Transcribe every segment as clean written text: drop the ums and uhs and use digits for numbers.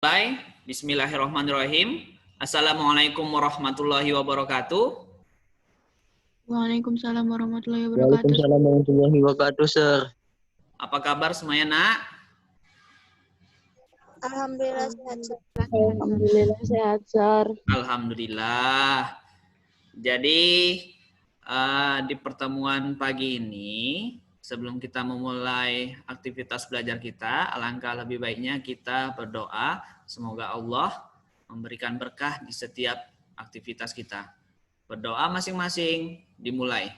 Baik, bismillahirrahmanirrahim. Assalamualaikum warahmatullahi wabarakatuh. Waalaikumsalam warahmatullahi wabarakatuh. Waalaikumsalam warahmatullahi wabarakatuh, Sir. Apa kabar semuanya, Nak? Alhamdulillah sehat, Sir. Alhamdulillah sehat, Sir. Alhamdulillah. Jadi di pertemuan pagi ini, sebelum kita memulai aktivitas belajar kita, alangkah lebih baiknya kita berdoa semoga Allah memberikan berkah di setiap aktivitas kita. Berdoa masing-masing, dimulai.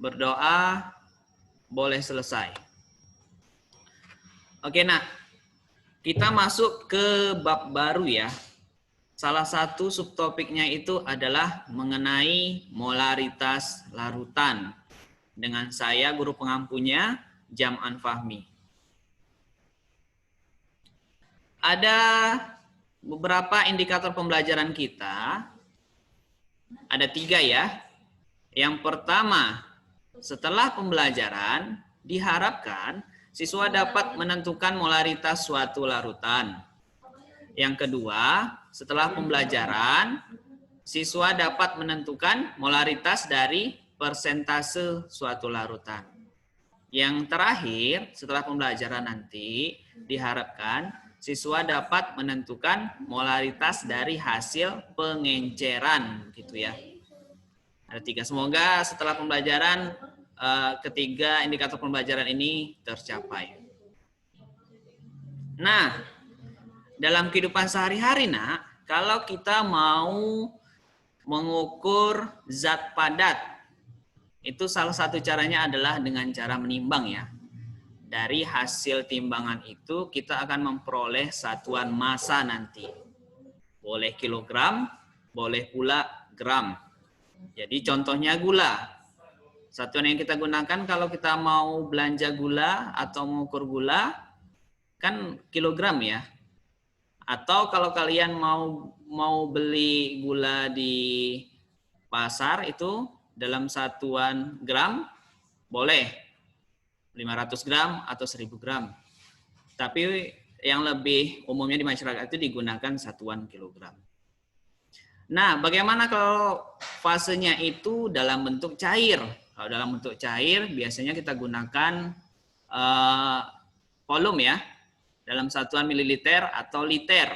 Berdoa boleh selesai. Oke, Nak. Kita masuk ke bab baru ya. Salah satu subtopiknya itu adalah mengenai molaritas larutan. Dengan saya, guru pengampunya, Jam'an Fahmi. Ada beberapa indikator pembelajaran kita. Ada 3 ya. Yang pertama, setelah pembelajaran, diharapkan siswa dapat menentukan molaritas suatu larutan. Yang kedua, setelah pembelajaran, siswa dapat menentukan molaritas dari persentase suatu larutan. Yang terakhir, setelah pembelajaran nanti, diharapkan siswa dapat menentukan molaritas dari hasil pengenceran, gitu ya. Ada 3. Semoga setelah pembelajaran ketiga indikator pembelajaran ini tercapai. Nah, dalam kehidupan sehari-hari, Nak, kalau kita mau mengukur zat padat, itu salah satu caranya adalah dengan cara menimbang ya. Dari hasil timbangan itu kita akan memperoleh satuan massa nanti. Boleh kilogram, boleh pula gram. Jadi contohnya gula. Satuan yang kita gunakan kalau kita mau belanja gula atau mengukur gula kan kilogram ya. Atau kalau kalian mau beli gula di pasar itu dalam satuan gram boleh 500 gram atau 1000 gram. Tapi yang lebih umumnya di masyarakat itu digunakan satuan kilogram. Nah, bagaimana kalau fasenya itu dalam bentuk cair? Kalau dalam bentuk cair, biasanya kita gunakan volume ya, dalam satuan mililiter atau liter.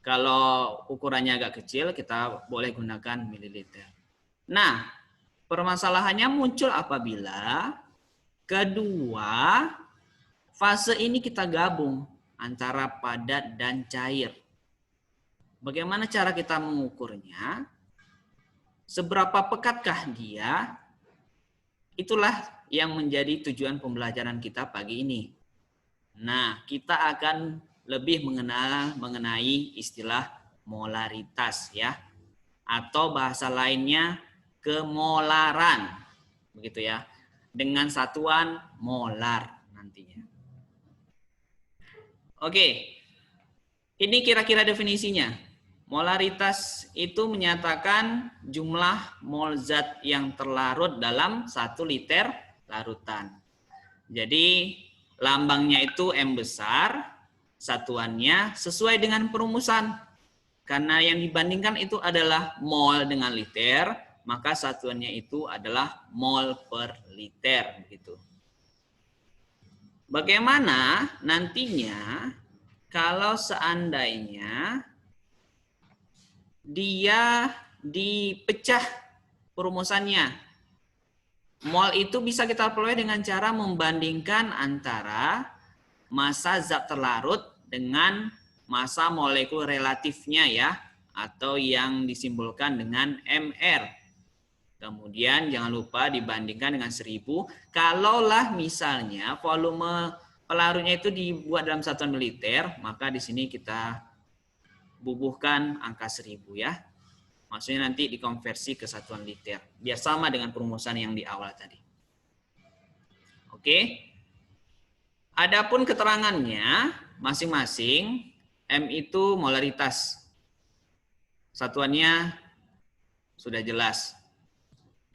Kalau ukurannya agak kecil, kita boleh gunakan mililiter. Nah, permasalahannya muncul apabila kedua fase ini kita gabung antara padat dan cair. Bagaimana cara kita mengukurnya? Seberapa pekatkah dia? Itulah yang menjadi tujuan pembelajaran kita pagi ini. Nah, kita akan lebih mengenal mengenai istilah molaritas ya. Atau bahasa lainnya kemolaran. Begitu ya. Dengan satuan molar nantinya. Oke. Ini kira-kira definisinya. Molaritas itu menyatakan jumlah mol zat yang terlarut dalam 1 liter larutan. Jadi lambangnya itu M besar, satuannya sesuai dengan perumusan. Karena yang dibandingkan itu adalah mol dengan liter, maka satuannya itu adalah mol per liter. Begitu. Bagaimana nantinya kalau seandainya dia dipecah perumusannya. Mol itu bisa kita peroleh dengan cara membandingkan antara massa zat terlarut dengan massa molekul relatifnya ya, atau yang disimbolkan dengan Mr. Kemudian jangan lupa dibandingkan dengan 1000. Kalaulah misalnya volume pelarutnya itu dibuat dalam satuan mililiter, maka di sini kita bubuhkan angka 1000 ya. Maksudnya nanti dikonversi ke satuan liter. Biar sama dengan perumusan yang di awal tadi. Oke. Adapun keterangannya masing-masing, M itu molaritas. Satuannya sudah jelas.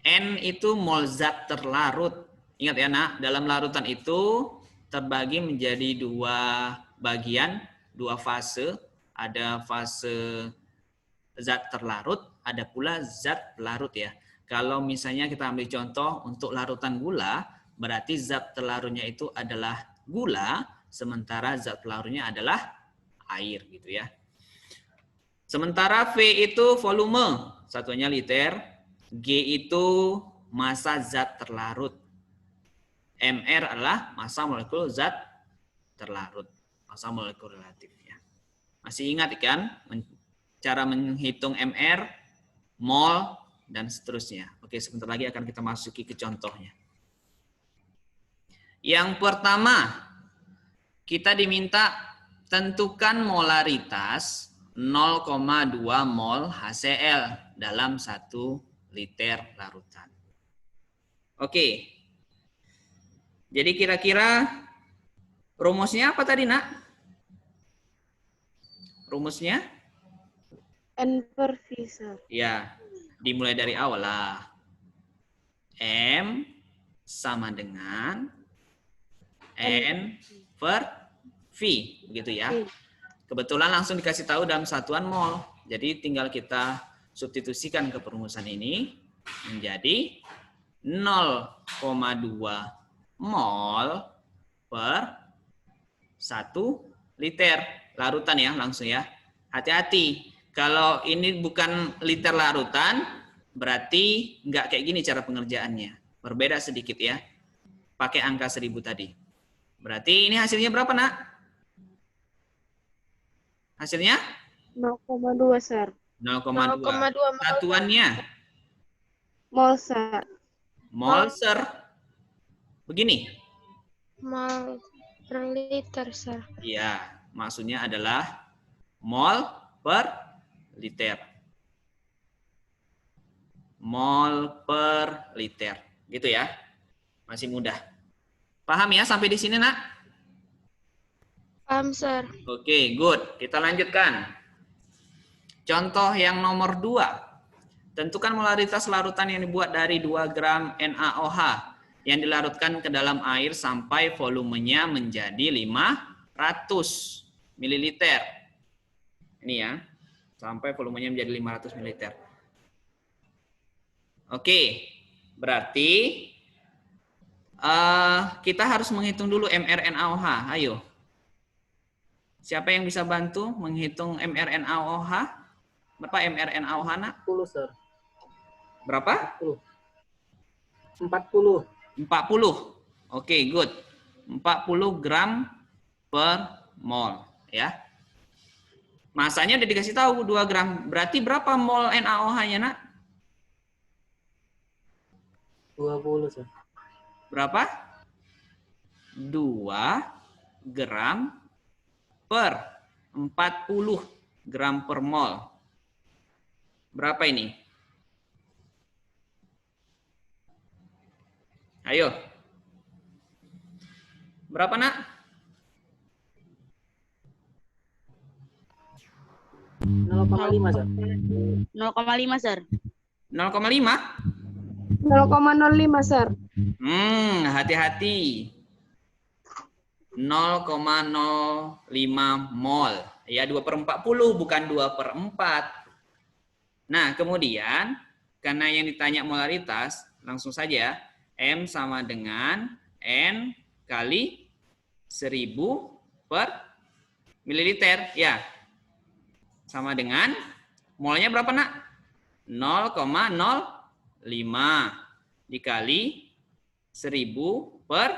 N itu mol zat terlarut. Ingat ya nak, dalam larutan itu terbagi menjadi dua bagian, dua fase. Ada fase zat terlarut, ada pula zat pelarut ya. Kalau misalnya kita ambil contoh untuk larutan gula, berarti zat terlarutnya itu adalah gula, sementara zat pelarutnya adalah air gitu ya. Sementara V itu volume, satunya liter. G itu massa zat terlarut. Mr adalah massa molekul zat terlarut. Massa molekul relatif ya. Masih ingat kan cara menghitung Mr, mol, dan seterusnya. Oke, sebentar lagi akan kita masuki ke contohnya. Yang pertama, kita diminta tentukan molaritas 0,2 mol HCl dalam 1 liter larutan. Oke. Jadi kira-kira rumusnya apa tadi, Nak? Rumusnya? N per V, Sir. Ya, dimulai dari awal lah. M sama dengan N per V, begitu ya. Kebetulan langsung dikasih tahu dalam satuan mol. Jadi tinggal kita substitusikan ke perumusan ini menjadi 0,2 mol per 1 liter larutan ya, langsung ya. Hati-hati. Kalau ini bukan liter larutan, berarti nggak kayak gini cara pengerjaannya. Berbeda sedikit ya. Pakai angka 1000 tadi. Berarti ini hasilnya berapa, Nak? Hasilnya? 0,2, Sir. 0,2. Satuannya? Mol, Sir. Molser. Begini. Mol per liter, Sir. Iya, maksudnya adalah mol per liter. Mol per liter. Gitu ya. Masih mudah. Paham ya sampai di sini, Nak? Paham, Sir. Oke, good. Kita lanjutkan. Contoh yang nomor 2. Tentukan molaritas larutan yang dibuat dari 2 gram NaOH yang dilarutkan ke dalam air sampai volumenya menjadi 500 ml. Ini ya, sampai volumenya menjadi 500 ml. Oke, berarti kita harus menghitung dulu mRNaOH. Ayo. Siapa yang bisa bantu menghitung mRNaOH? Berapa mRNaOH, Nak? 10, Sir. Berapa? 40. 40. Oke, good. 40 gram per mol. Ya. Masanya udah dikasih tahu 2 gram. Berarti berapa mol NaOH-nya, Nak? 20, Sir. Berapa? 2 gram per 40 gram per mol. Berapa ini? Ayo. Berapa, Nak? 0,5, Sir. 0,5, Sir. 0,5? 0,05, Sir. Hati-hati. 0,05 mol. Ya, 2/40 bukan 2/4. Nah, kemudian karena yang ditanya molaritas, langsung saja M sama dengan N kali 1000 per mililiter. Ya, sama dengan molnya berapa, Nak? 0,05 dikali 1000 per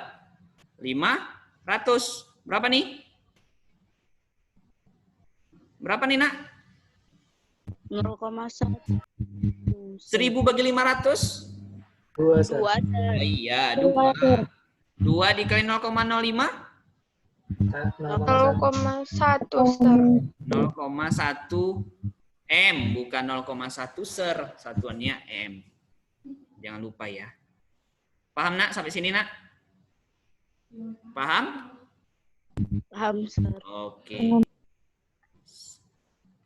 500. Berapa nih? Berapa nih, Nak? 0,1. 1000 bagi 500? 2, Sir. 2, Sir. Iya, 2. 2 dikali 0,05? 0,1, Sir. 0,1 M, bukan 0,1 Sir. Satuannya M. Jangan lupa ya. Paham, Nak? Sampai sini, Nak? Paham? Paham, Sir. Oke.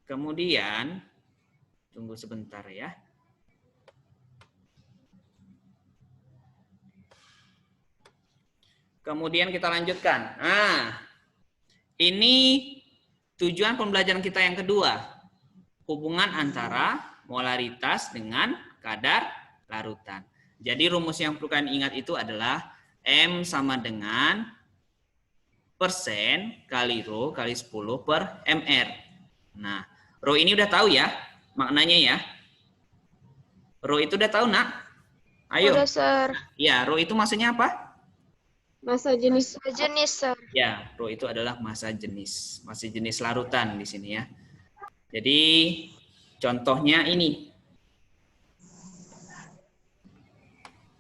Kemudian, tunggu sebentar ya. Kemudian kita lanjutkan. Nah, ini tujuan pembelajaran kita yang kedua. Hubungan antara molaritas dengan kadar larutan. Jadi rumus yang perlu kalian ingat itu adalah M sama dengan persen kali rho kali 10 per mr. Nah, rho ini udah tahu ya maknanya ya. Rho itu udah tahu, Nak? Ayo. Udah, Sir. Ya, rho itu maksudnya apa? Masa jenis. Jenis, Sir. Ya, rho itu adalah massa jenis larutan di sini ya. Jadi contohnya ini.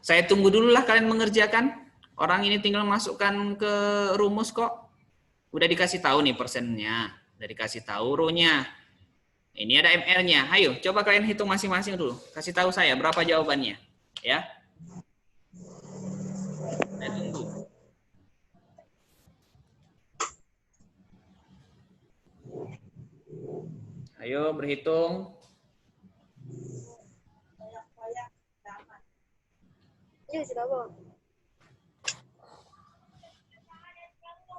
Saya tunggu dulu lah kalian mengerjakan. Orang ini tinggal masukkan ke rumus kok. Udah dikasih tahu nih persennya. Udah dikasih tahu rho-nya. Ini ada MR-nya. Ayo, coba kalian hitung masing-masing dulu. Kasih tahu saya berapa jawabannya. Ya. Saya tunggu. Ayo berhitung.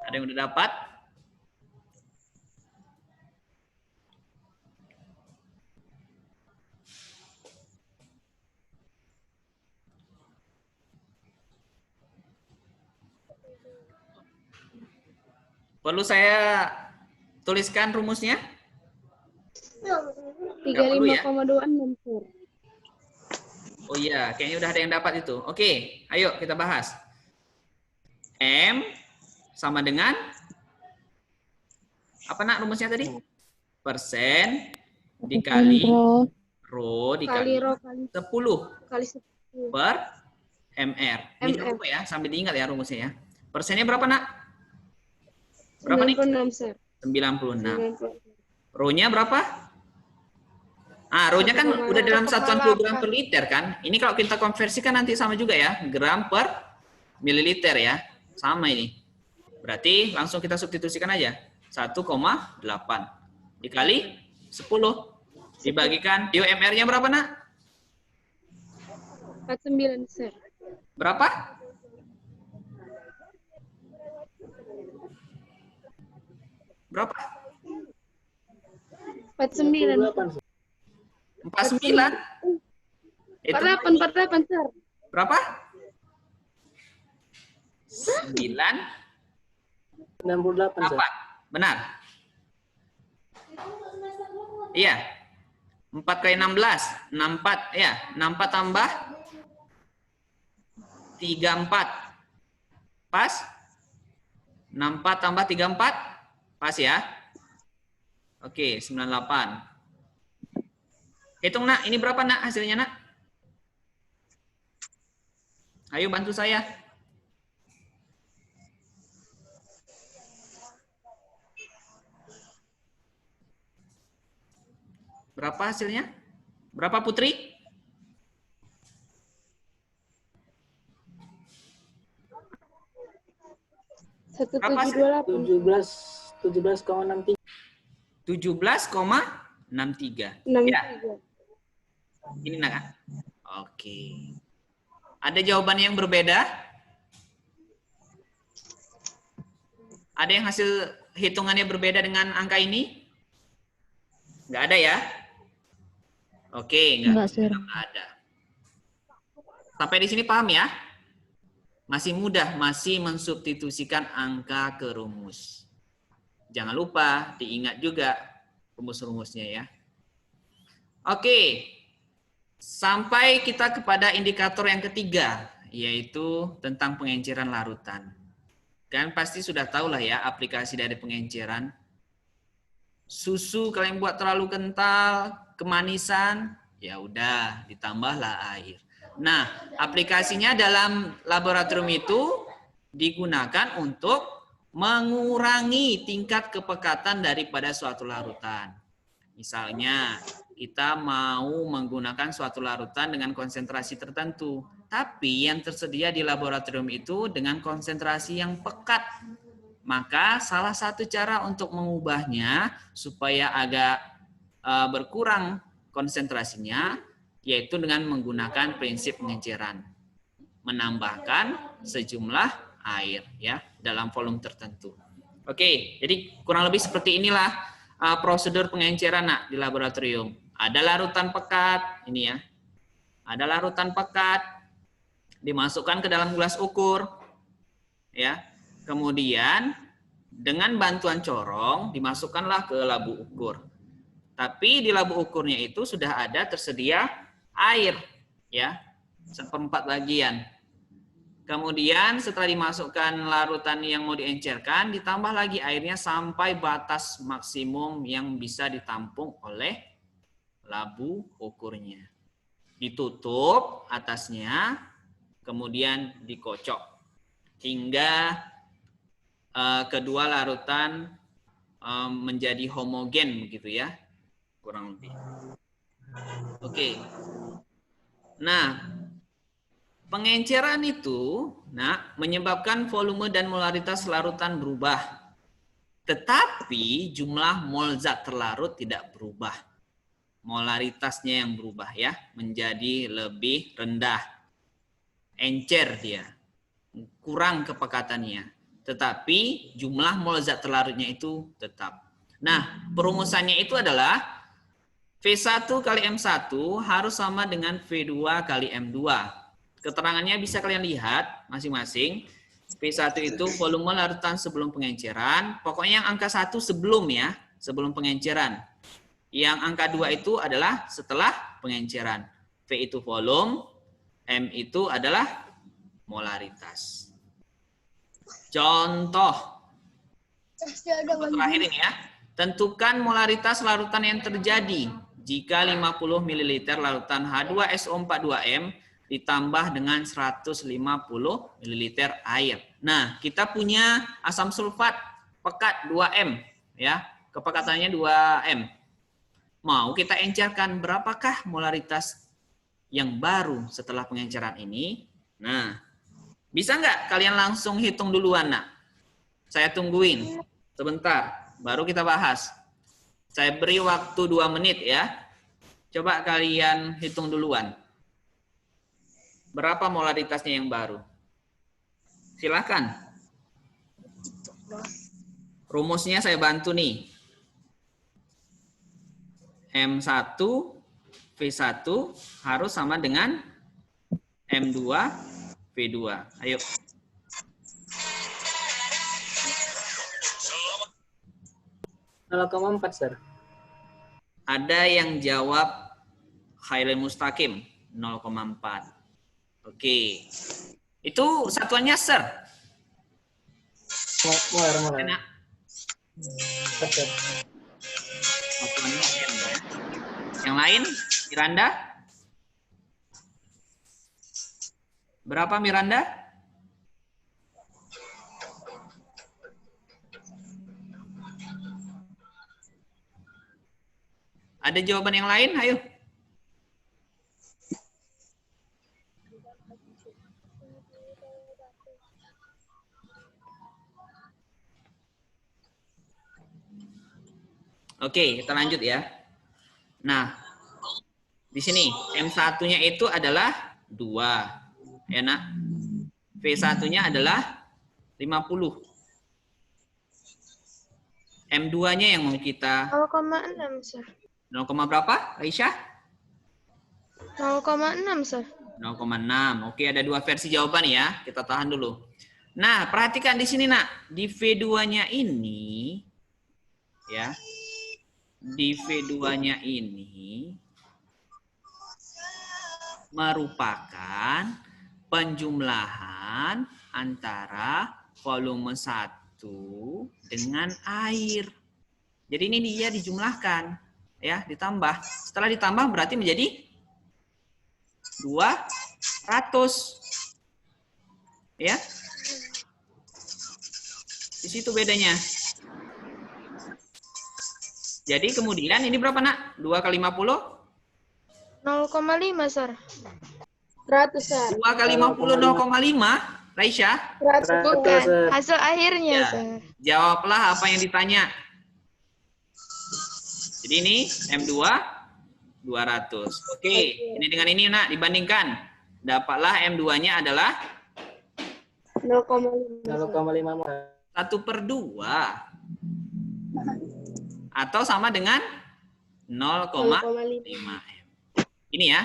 Ada yang udah dapat? Perlu saya tuliskan rumusnya? 35,26, Sir. Oh iya, kayaknya udah ada yang dapat itu. Oke, ayo kita bahas. M sama dengan apa, Nak, rumusnya tadi? Persen dikali rho dikali Rho kali 10 kali 10 per mr. Ini jangan lupa ya, sambil diingat ya rumusnya ya. Persennya berapa, Nak? Berapa nih? 96, Sir. 96. Rho-nya berapa? Rho-nya kan udah dalam satuan kilogram per liter kan. Ini kalau kita konversikan nanti sama juga ya, gram per mililiter ya. Sama ini. Berarti langsung kita substitusikan aja. 1,8 dikali 10 dibagikan. MR-nya berapa, Nak? 49, Sir. Berapa? Berapa? 49. 49. Itu 48, Sir. berapa? 68, Sir. 9. Benar. Iya. 4 kali 16, 64 ya. 64 tambah 34. Pas? 64 tambah 34 pas ya. Oke, 98. Hitung, Nak, ini berapa, Nak, hasilnya, Nak? Ayo bantu saya. Berapa hasilnya? Berapa, Putri? Berapa sih? 17,63. 17,63. Ya. Ini, Nak, kan? Oke. Ada jawaban yang berbeda? Ada yang hasil hitungannya berbeda dengan angka ini? Nggak ada ya? Oke, nggak ada. Sampai di sini paham ya? Masih mudah, masih mensubstitusikan angka ke rumus. Jangan lupa diingat juga rumus-rumusnya ya. Oke, sampai kita kepada indikator yang ketiga, yaitu tentang pengenceran larutan. Kan pasti sudah tahu lah ya aplikasi dari pengenceran. Susu kalian buat terlalu kental, kemanisan, ya udah ditambahlah air. Nah, aplikasinya dalam laboratorium itu digunakan untuk mengurangi tingkat kepekatan daripada suatu larutan. Misalnya, kita mau menggunakan suatu larutan dengan konsentrasi tertentu. tapi yang tersedia di laboratorium itu dengan konsentrasi yang pekat. Maka salah satu cara untuk mengubahnya supaya agak berkurang konsentrasinya yaitu dengan menggunakan prinsip pengenceran. Menambahkan sejumlah air ya dalam volume tertentu. Oke, jadi kurang lebih seperti inilah prosedur pengenceran di laboratorium. Ada larutan pekat, ini ya. Ada larutan pekat dimasukkan ke dalam gelas ukur ya. Kemudian dengan bantuan corong dimasukkanlah ke labu ukur. Tapi di labu ukurnya itu sudah ada tersedia air ya, 1/4 bagian. Kemudian setelah dimasukkan larutan yang mau diencerkan, ditambah lagi airnya sampai batas maksimum yang bisa ditampung oleh labu ukurnya. Ditutup atasnya, kemudian dikocok hingga kedua larutan menjadi homogen begitu ya, kurang lebih. Oke. Nah, pengenceran itu menyebabkan volume dan molaritas larutan berubah. Tetapi jumlah mol zat terlarut tidak berubah. Molaritasnya yang berubah ya, menjadi lebih rendah. Encer dia. Kurang kepekatannya. Tetapi jumlah mol zat terlarutnya itu tetap. Nah, perumusannya itu adalah V1 kali M1 harus sama dengan V2 kali M2. Keterangannya bisa kalian lihat masing-masing. V1 itu volume larutan sebelum pengenceran. Pokoknya yang angka 1 sebelum ya, sebelum pengenceran. Yang angka 2 itu adalah setelah pengenceran. V itu volume, M itu adalah molaritas. Contoh terakhir ini ya. Tentukan molaritas larutan yang terjadi jika 50 ml larutan H2SO42M ditambah dengan 150 ml air. Nah, kita punya asam sulfat pekat 2M ya. Kepekatannya 2M. Mau kita encerkan berapakah molaritas yang baru setelah pengenceran ini? Nah, bisa nggak kalian langsung hitung duluan, nak? Saya tungguin sebentar, baru kita bahas. Saya beri waktu 2 menit ya. Coba kalian hitung duluan. Berapa molaritasnya yang baru? Silakan. Rumusnya saya bantu nih. M1, V1 harus sama dengan M2, V2. Ayo. (0,4 Sir). Ada yang jawab Khairul Mustaqim 0,4. Oke. Itu satuannya Sir. Molar. Enak. Satuannya M, ya. Yang lain, Miranda? Berapa Miranda? Ada jawaban yang lain? Ayo. Oke, kita lanjut ya. Nah, di sini M1-nya itu adalah 2. Ya, nak. V1-nya adalah 50. M2-nya yang mau kita 0,6, Sir. 0, berapa, Aisyah? 0,6, Sir. 0,6. Oke, ada 2 versi jawaban ya. Kita tahan dulu. Nah, perhatikan di sini, nak. Di V2-nya ini ya. Di V2-nya ini merupakan penjumlahan antara volume 1 dengan air. Jadi ini dia dijumlahkan ya, ditambah. Setelah ditambah berarti menjadi 200. Ya. Di situ bedanya. Jadi kemudian ini berapa, nak? 2 kali 50? 0,5, Sir. 100, Sir. 2 kali 50 0,5. Raisya? 100, Bukan. Sir. Hasil akhirnya, Ya. Sir. Jawablah apa yang ditanya. Jadi ini M2 200. Oke, ini dengan ini nak dibandingkan. Dapatlah M2-nya adalah 0,5. 0,5 mol. 1/2. Atau sama dengan 0,5 0,5. M. Ini ya.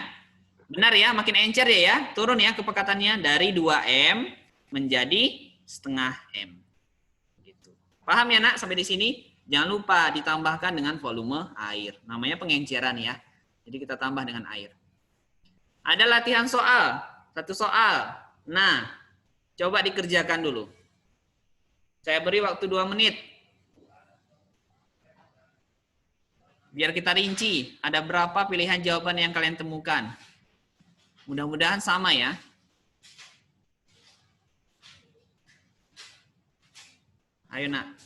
Benar ya, makin encer ya. Turun ya kepekatannya dari 2M menjadi setengah M. Gitu. Paham ya nak sampai di sini? Jangan lupa ditambahkan dengan volume air. Namanya pengenceran ya. Jadi kita tambah dengan air. Ada latihan soal. Satu soal. Nah, coba dikerjakan dulu. Saya beri waktu 2 menit. Biar kita rinci. Ada berapa pilihan jawaban yang kalian temukan. Mudah-mudahan sama ya. Ayo nak.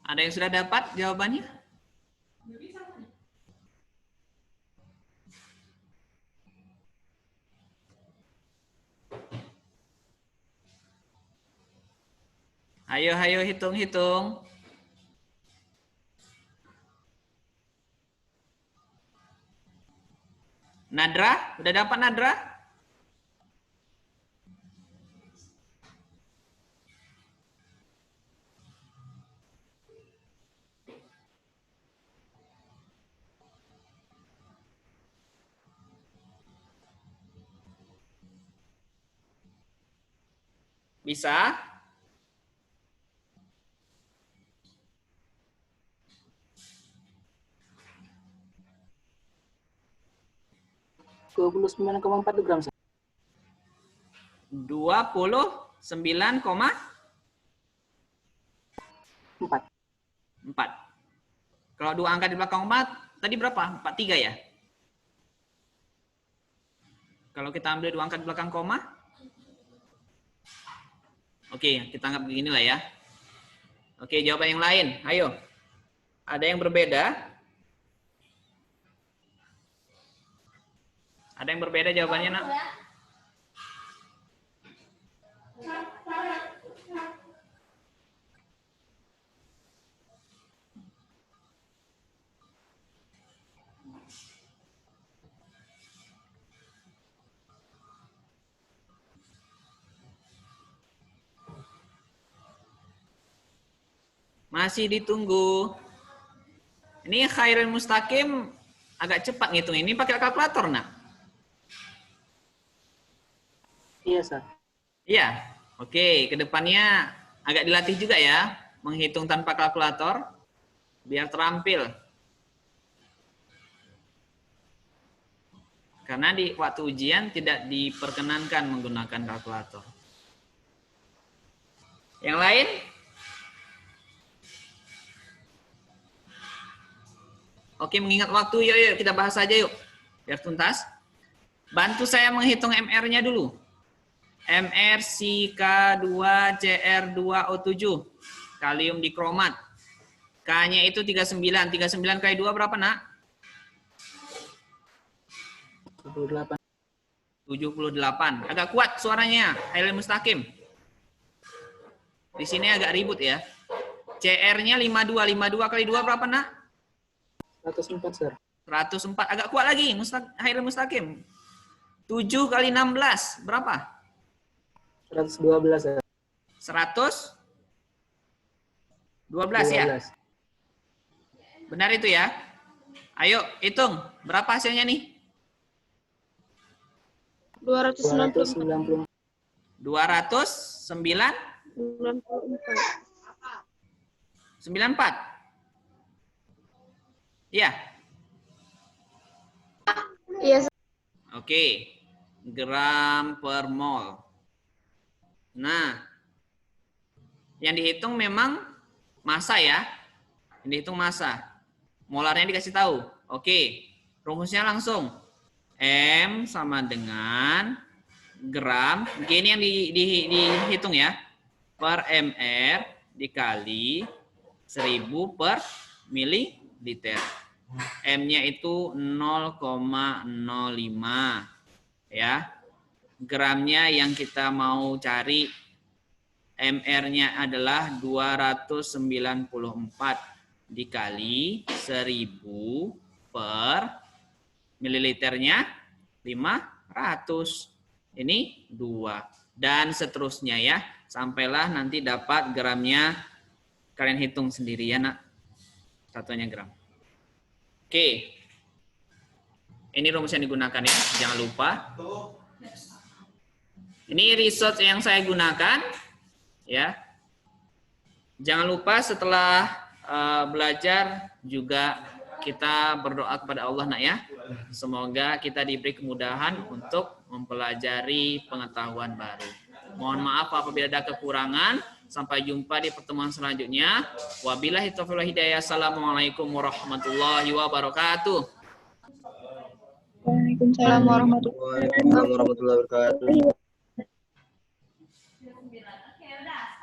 Ada yang sudah dapat jawabannya? Ayo hitung-hitung. Nadra, udah dapat Nadra? Bisa? Ke 29,4 gram. Sir. 29,4. 4. Kalau 2 angka di belakang 4, tadi berapa? 43 ya? Kalau kita ambil 2 angka di belakang koma? Oke, kita anggap begini lah ya. Oke, jawaban yang lain. Ayo. Ada yang berbeda? Ada yang berbeda jawabannya, nak? Masih ditunggu. Ini Khairul Mustaqim agak cepat ngitung. Ini pakai kalkulator, nak? Iya, Sir. Iya. Oke, kedepannya agak dilatih juga ya. Menghitung tanpa kalkulator. Biar terampil. Karena di waktu ujian tidak diperkenankan menggunakan kalkulator. Yang lain? Oke, mengingat waktu, yuk kita bahas saja yuk. Biar tuntas. Bantu saya menghitung MR-nya dulu. MR CK2CR2O7. Kalium dikromat. K-nya itu 39. 39 kali 2 berapa, nak? 78. 78. Agak kuat suaranya. Khairul Mustaqim. Di sini agak ribut ya. CR-nya 52. 52 kali 2 berapa, nak? 104, Sir. 104. Agak kuat lagi. Khairul Mustaqim. 7 kali 16. Berapa? 112, Sir. 112 ya? Benar itu ya? Ayo hitung, berapa hasilnya nih? 294. 290. 294. Iya. Iya, Sir. Oke. Gram per mol. Nah, yang dihitung memang massa ya. Yang dihitung massa. Molarnya dikasih tahu. Oke. Rumusnya langsung. M sama dengan gram. G ini yang dihitung ya. Per mr dikali 1000 per mililiter. M-nya itu 0,05 ya. Gramnya yang kita mau cari MR-nya adalah 294 dikali 1000 per mililiternya 500. Ini 2 dan seterusnya ya. Sampailah nanti dapat gramnya, kalian hitung sendiri ya nak. Satunya gram. Oke. Ini rumus yang digunakan ya, jangan lupa. Ini research yang saya gunakan ya. Jangan lupa setelah belajar juga kita berdoa kepada Allah nak ya. Semoga kita diberi kemudahan untuk mempelajari pengetahuan baru. Mohon maaf apabila ada kekurangan. Sampai jumpa di pertemuan selanjutnya. Wabillahi taufiq wal hidayah. Assalamualaikum warahmatullahi wabarakatuh. Waalaikumsalam warahmatullahi wabarakatuh. Waalaikumsalam warahmatullahi wabarakatuh.